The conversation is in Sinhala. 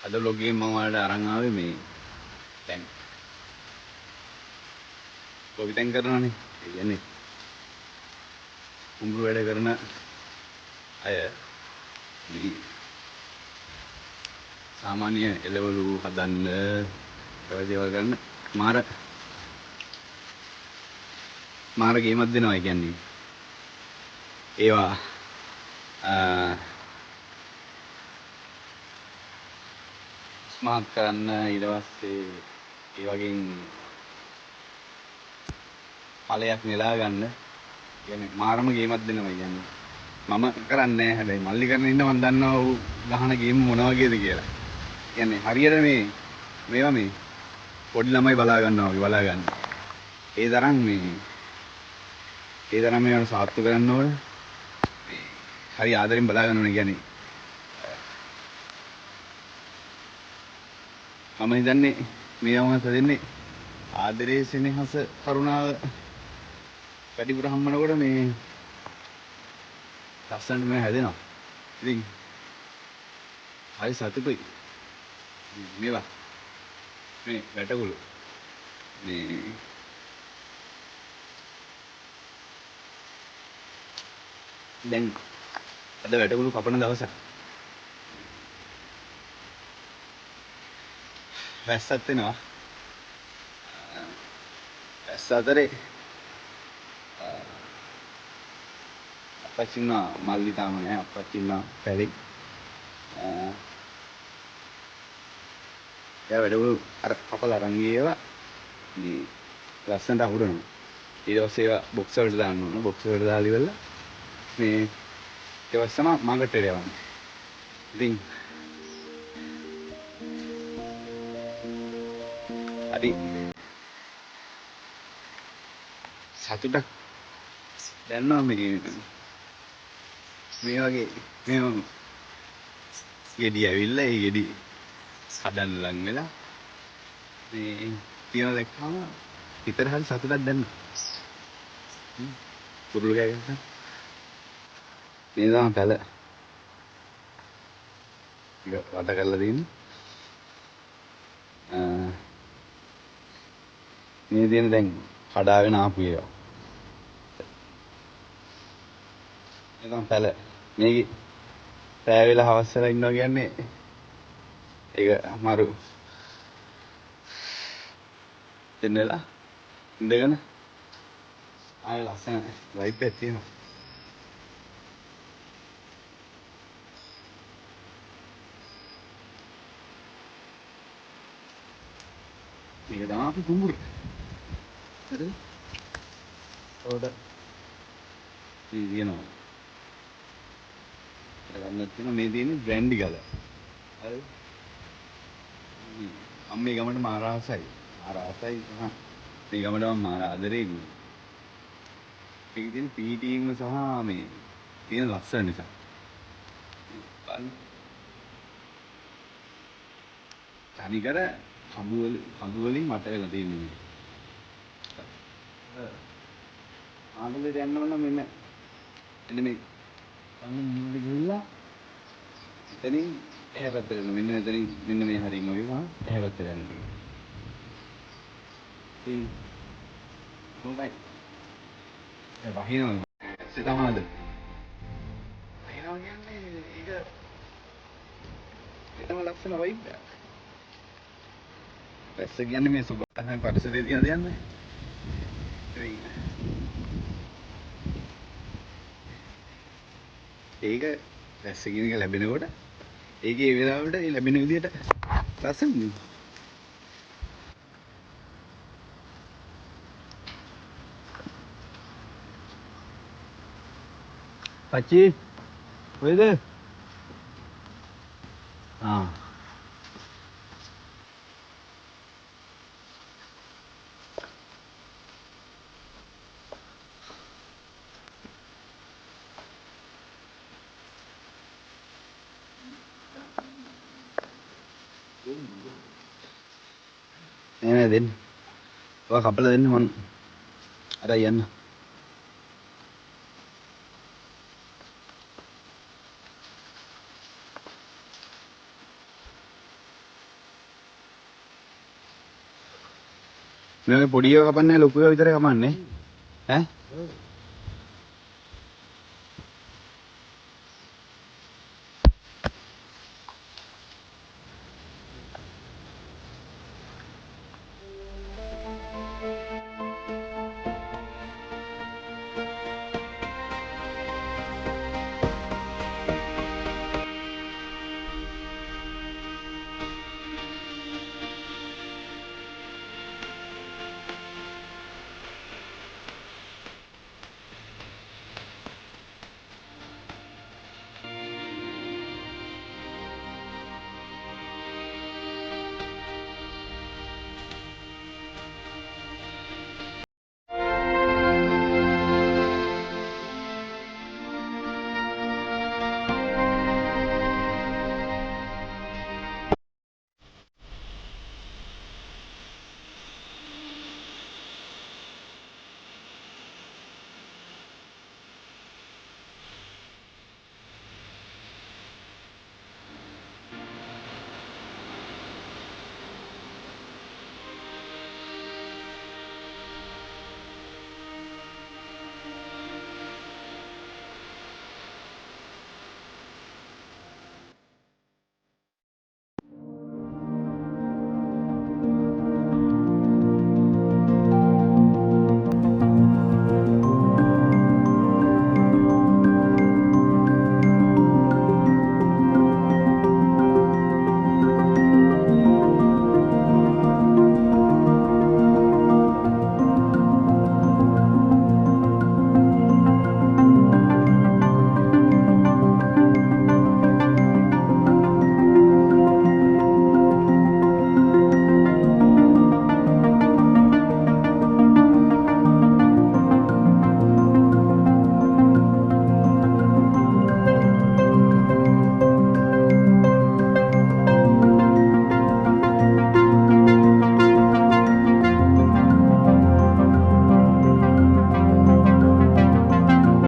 අද ලොගේ මම ඔයාලට අරන් ආවේ මේ දැන් කොපි තැන් කරනවානේ. ඒ කියන්නේ කුඹුරු වැඩ කරන අය මේ සාමාන්‍ය එළවලු හදන්න ඔය දේවල් ගන්න මාර ගේමක් දෙනවා. ඒ කියන්නේ ඒවා ස්මාර්ට් කරන්න ඊට පස්සේ ඒ වගේ ඵලයක් නෙලා ගන්න කියන්නේ මාරම ගේමක් දෙනවා. කියන්නේ මම කරන්නේ නැහැ. හැබැයි මල්ලි කරන ඉන්න මම දන්නවා ඌ ගහන ගේම් මොන වගේද කියලා. කියන්නේ හරියට මේවා මේ පොඩි ළමයි බලා ගන්නවා වගේ බලා ගන්න. ඒ තරම් මේවට සාර්ථක කරන්න ඕනේ. හරි ආදරෙන් බලා ගන්න ඕනේ. කියන්නේ මම හිතන්නේ මේ අවස්ථ දෙන්නේ ආදරේ සෙනෙහස කරුණාව වැඩිපුර හම්බනකොට මේ ලස්සනට මේ හැදෙනවා. ඉතින් හරි සතුටුයි. මේවා මේ වැටකුළු මේ දැන් අද වැටකුළු කපන දවසක්. වැස්සත් වෙනවා. වැස්ස අතරේ අපච්චි ඉන්නවා. මල්ලි තාම නෑ. අපච්චි ඉන්නවා පැලේ. එයා වැඩකුළු අර කපලා අරන් ගියේවා මේ ලස්සනට අහුරනවා. ඊට පස්සේ ඒවා බොක්ස් වලට දාන්න ඕන. බොක්ස් වලට දාලා ඉවරලා මේ ඊට පස්සේ තමයි මාකට් එකට යවන්නේ. ඉතින් හරි සතුටක් දැනනවා මේ වගේ මේ ගෙඩි ඇවිල්ලා ඒ ගෙඩි හදන්න ලං වෙලා මේ තියන දැක්කම හිතට හරි සතුටක් දැනෙනවා. කුරුළු කෑ ගත්තා. මේ තමයි පැල. ඒක වට කරලා තියෙන්නේ. මේ තියෙන දැන් කඩාගෙන ආපු ඒවා. මේ තමයි පැල. මේකේ රෑ වෙලා හවස් වෙලා ඉන්නවා කියන්නේ ඒක අමාරු. දෙන්නලා ඉඳගෙන ආය ලස්සන වයිබ් එකක් තියෙනවා. මේක තමයි අපි කුඹුර. හරිද? ඔතන තියෙනවා. ගන්නත් තියෙනවා. මේ තියෙන්නේ බ්‍රැන්ඩි ගල. හරිද? මම මේ ගමට මාර ආසයි. මාර ආසයි තමයි. මේ ගමට මම මාර ආදරේ. මේකේ තියෙන පීටිං සහ මේ තියෙන ලස්සන නිසා. බලන්න. තනිකර කඳු වලින් මට වෙලා තියෙන්නේ. ආනන්දේ යන්න ඕන මෙන්න මේ අන්න ගිහිල්ලා එතනින් එහා පැත්තට යන්න. මෙන්න එතනින් මෙන්න මේ හරියම වේවා එහා පැත්තට යන්න. ඉතින් මොකයි? ඒ වහිනවා. සිතමද? වහිනවා කියන්නේ ඒකම ලස්සන වයිබ් එකක්. වැස්ස කියන්නේ මේ සුබ පරිසරයේ තියෙන දෙයක් නේ. ඒක වැස්ස කියන එක ලැබෙනකොට ඒකේ ඒ වෙලාවට ඒ ලැබෙන විදිහට ලස්සනයි. පච්චි කොහෙද? ආ නෑ දෙන්න. ඔයා කපලා දෙන්න මම අර යන්න. මේ පොඩි ඒවා කපන්නේ ලොකු ඒවා විතරයි කපන්නේ. ඈ?